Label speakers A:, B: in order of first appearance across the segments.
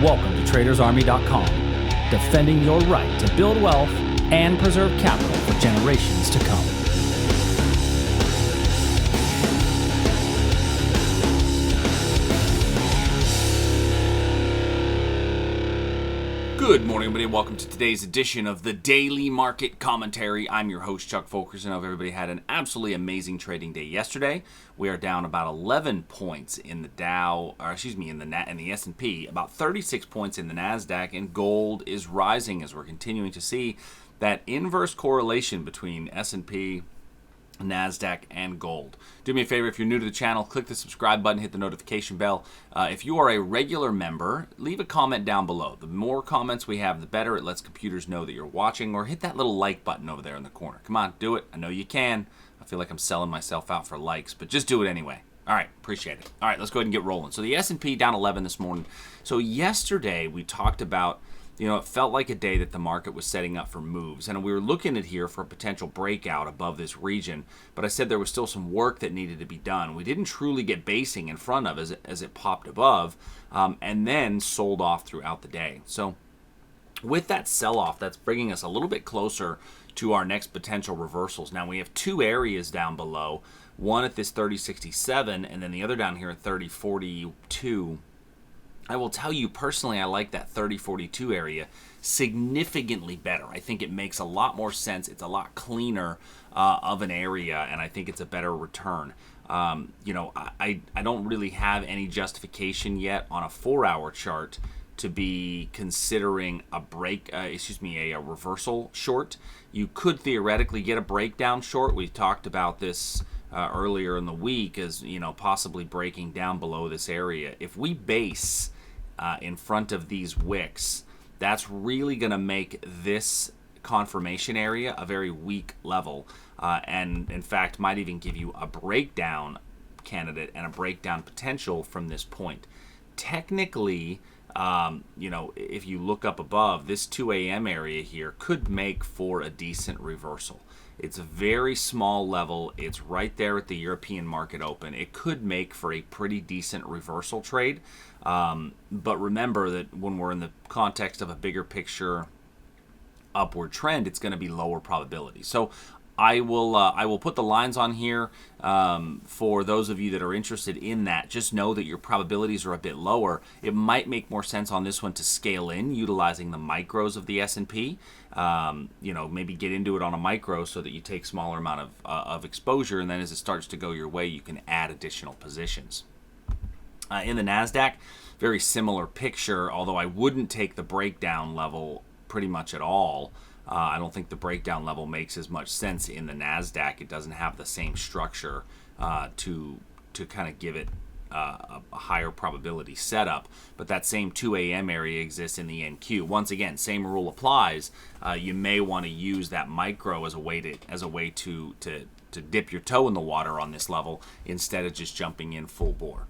A: Welcome to TradersArmy.com, defending your right to build wealth and preserve capital for generations to come.
B: Good morning, everybody, and welcome to today's edition of the Daily Market Commentary. I'm your host, Chuck Fulkerson. I hope everybody had an absolutely amazing trading day yesterday. We are down about 11 points in the Dow, in the S&P, about 36 points in the Nasdaq, and gold is rising as we're continuing to see that inverse correlation between S&P, Nasdaq, and gold. Do me a favor, if you're new to the channel, click the subscribe button, hit the notification bell. If you are a regular member, leave a comment down below. The more comments we have, the better. It lets computers know that you're watching, or hit that little like button over there in the corner. Come on, do it. I know you can. I feel like I'm selling myself out for likes, but just do it anyway. All right, appreciate it. All right, let's go ahead and get rolling. So the S&P down 11 this morning. So yesterday we talked about, it felt like a day that the market was setting up for moves, and we were looking at here for a potential breakout above this region, but I said there was still some work that needed to be done. We didn't truly get basing in front of as it popped above, and then sold off throughout the day. So with that sell-off, that's bringing us a little bit closer to our next potential reversals. Now we have two areas down below, one at this 3067 and then the other down here at 3042. I will tell you personally, I like that 3042 area significantly better. I think it makes a lot more sense. It's a lot cleaner of an area, and I think it's a better return. I don't really have any justification yet on a 4-hour chart to be considering a a reversal short. You could theoretically get a breakdown short. We talked about this earlier in the week as, possibly breaking down below this area. If we base in front of these wicks, that's really going to make this confirmation area a very weak level, and in fact might even give you a breakdown candidate and a breakdown potential from this point. Technically, if you look up above, this 2 a.m. area here could make for a decent reversal. It's a very small level. It's right there at the European market open. It could make for a pretty decent reversal trade. But remember that when we're in the context of a bigger picture upward trend, it's going to be lower probability. So I will put the lines on here for those of you that are interested in that. Just know that your probabilities are a bit lower. It might make more sense on this one to scale in utilizing the micros of the S&P. Maybe get into it on a micro so that you take smaller amount of exposure, and then as it starts to go your way, you can add additional positions. In the Nasdaq, very similar picture, although I wouldn't take the breakdown level pretty much at all. I don't think the breakdown level makes as much sense in the Nasdaq. It doesn't have the same structure to kind of give it a higher probability setup. But that same 2 a.m. area exists in the NQ. Once again, same rule applies. You may want to use that micro as a way to dip your toe in the water on this level instead of just jumping in full bore.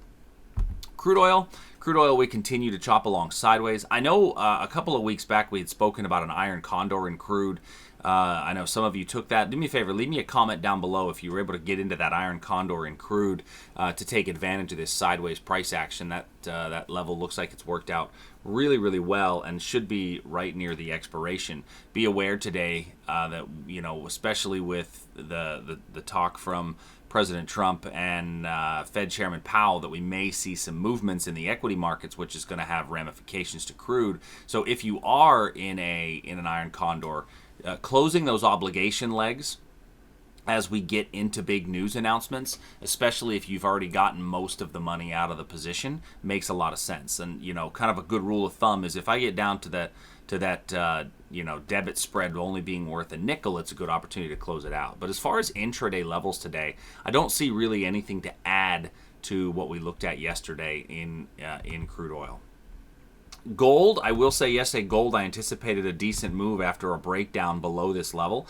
B: Crude oil, we continue to chop along sideways. I know a couple of weeks back we had spoken about an iron condor in crude. I know some of you took that. Do me a favor, leave me a comment down below if you were able to get into that iron condor in crude to take advantage of this sideways price action. That level looks like it's worked out really, really well and should be right near the expiration. Be aware today that, especially with the talk from President Trump and Fed Chairman Powell, that we may see some movements in the equity markets, which is going to have ramifications to crude. So if you are in an iron condor, closing those obligation legs as we get into big news announcements, especially if you've already gotten most of the money out of the position, makes a lot of sense. And kind of a good rule of thumb is if I get down to that debit spread only being worth a nickel, it's a good opportunity to close it out. But as far as intraday levels today, I don't see really anything to add to what we looked at yesterday in crude oil. Gold, I will say yesterday, gold, I anticipated a decent move after a breakdown below this level.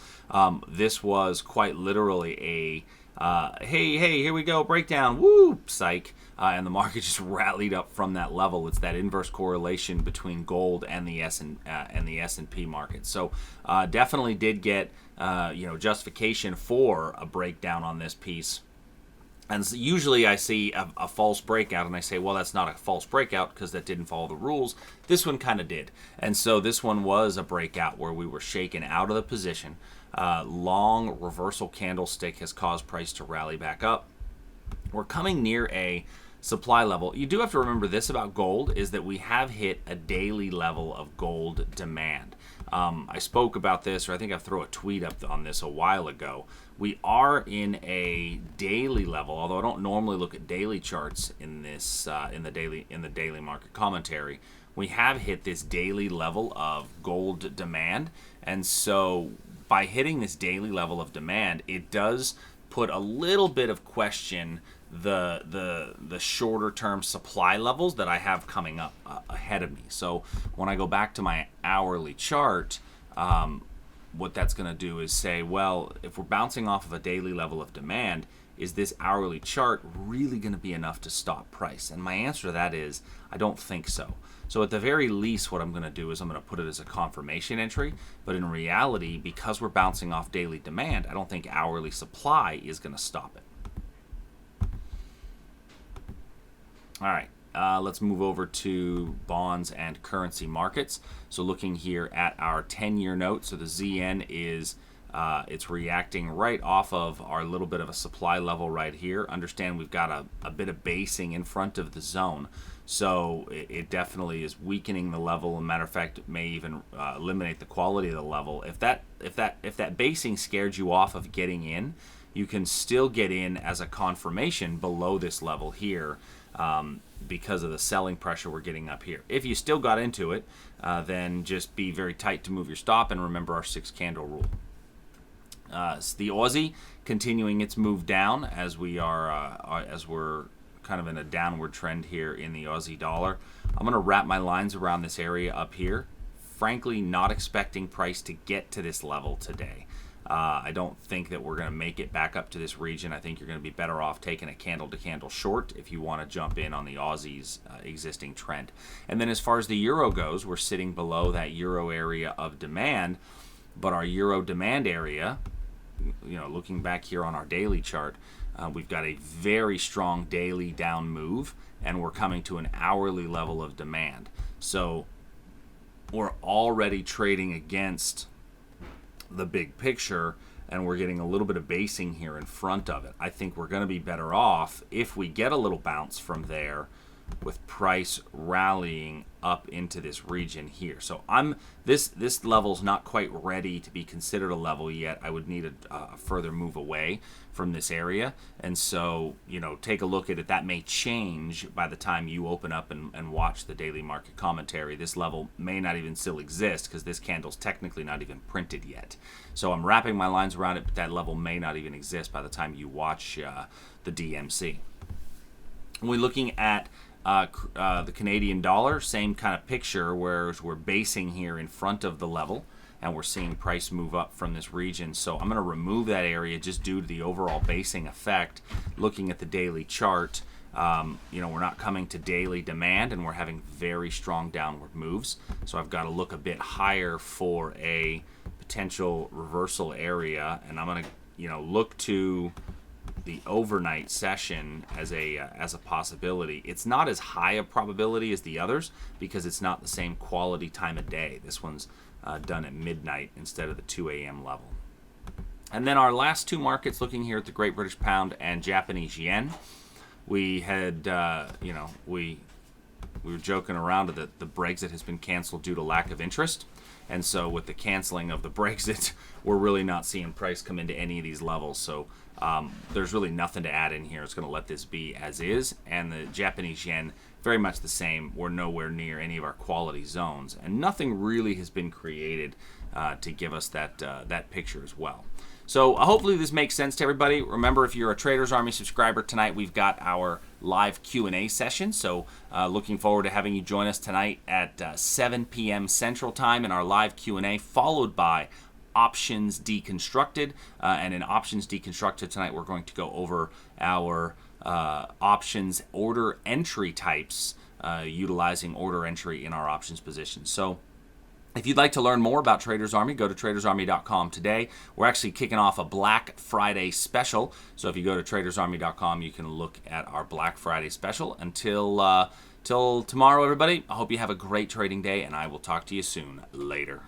B: This was quite literally a hey, here we go, breakdown, woo, psych. And the market just rallied up from that level. It's that inverse correlation between gold and the S&P market. So definitely did get justification for a breakdown on this piece. And so usually I see a false breakout, and I say, well, that's not a false breakout because that didn't follow the rules. This one kind of did. And so this one was a breakout where we were shaken out of the position. Long reversal candlestick has caused price to rally back up. We're coming near a supply level. You do have to remember this about gold, is that we have hit a daily level of gold demand. I spoke about this, or I think I threw a tweet up on this a while ago. We are in a daily level, although I don't normally look at daily charts in this in the daily market commentary. We have hit this daily level of gold demand, and so by hitting this daily level of demand, it does put a little bit of question the shorter term supply levels that I have coming up ahead of me. So when I go back to my hourly chart, what that's going to do is say, well, if we're bouncing off of a daily level of demand, is this hourly chart really going to be enough to stop price? And my answer to that is, I don't think so. So at the very least, what I'm going to do is I'm going to put it as a confirmation entry. But in reality, because we're bouncing off daily demand, I don't think hourly supply is going to stop it. All right, let's move over to bonds and currency markets. So looking here at our 10-year note, so the ZN is it's reacting right off of our little bit of a supply level right here. Understand we've got a bit of basing in front of the zone, so it definitely is weakening the level. As a matter of fact, it may even eliminate the quality of the level. If that basing scared you off of getting in, you can still get in as a confirmation below this level here. Because of the selling pressure we're getting up here. If you still got into it, then just be very tight to move your stop and remember our 6 candle rule. The Aussie continuing its move down as we're kind of in a downward trend here in the Aussie dollar. I'm going to wrap my lines around this area up here. Frankly, not expecting price to get to this level today. I don't think that we're going to make it back up to this region. I think you're going to be better off taking a candle-to-candle short if you want to jump in on the Aussie's existing trend. And then as far as the euro goes, we're sitting below that euro area of demand, but our euro demand area, looking back here on our daily chart, we've got a very strong daily down move, and we're coming to an hourly level of demand. So we're already trading against the big picture, and we're getting a little bit of basing here in front of it. I think we're going to be better off if we get a little bounce from there with price rallying up into this region here. So this level's not quite ready to be considered a level yet. I would need a further move away from this area, and so take a look at it. That may change by the time you open up and watch the daily market commentary. This level may not even still exist because this candle's technically not even printed yet. So I'm wrapping my lines around it, but that level may not even exist by the time you watch the DMC. When we're looking at the Canadian dollar, same kind of picture, whereas we're basing here in front of the level and we're seeing price move up from this region. So I'm going to remove that area just due to the overall basing effect. Looking at the daily chart, we're not coming to daily demand and we're having very strong downward moves. So I've got to look a bit higher for a potential reversal area, and I'm going to look to the overnight session as a possibility. It's not as high a probability as the others because it's not the same quality time of day. This one's done at midnight instead of the 2 a.m. level. And then our last two markets, looking here at the Great British Pound and Japanese Yen, we had we were joking around that the Brexit has been canceled due to lack of interest. And so with the canceling of the Brexit, we're really not seeing price come into any of these levels. So there's really nothing to add in here. It's going to let this be as is. And the Japanese yen, very much the same. We're nowhere near any of our quality zones. And nothing really has been created to give us that picture as well. So hopefully this makes sense to everybody. Remember, if you're a Traders Army subscriber, tonight we've got our live Q&A session. So looking forward to having you join us tonight at 7 p.m. Central Time in our live Q&A, followed by Options Deconstructed. And in Options Deconstructed tonight, we're going to go over our options order entry types, utilizing order entry in our options positions. So If you'd like to learn more about Traders Army, go to tradersarmy.com today. We're actually kicking off a Black Friday special. So if you go to tradersarmy.com, you can look at our Black Friday special. Until tomorrow, everybody, I hope you have a great trading day, and I will talk to you soon. Later.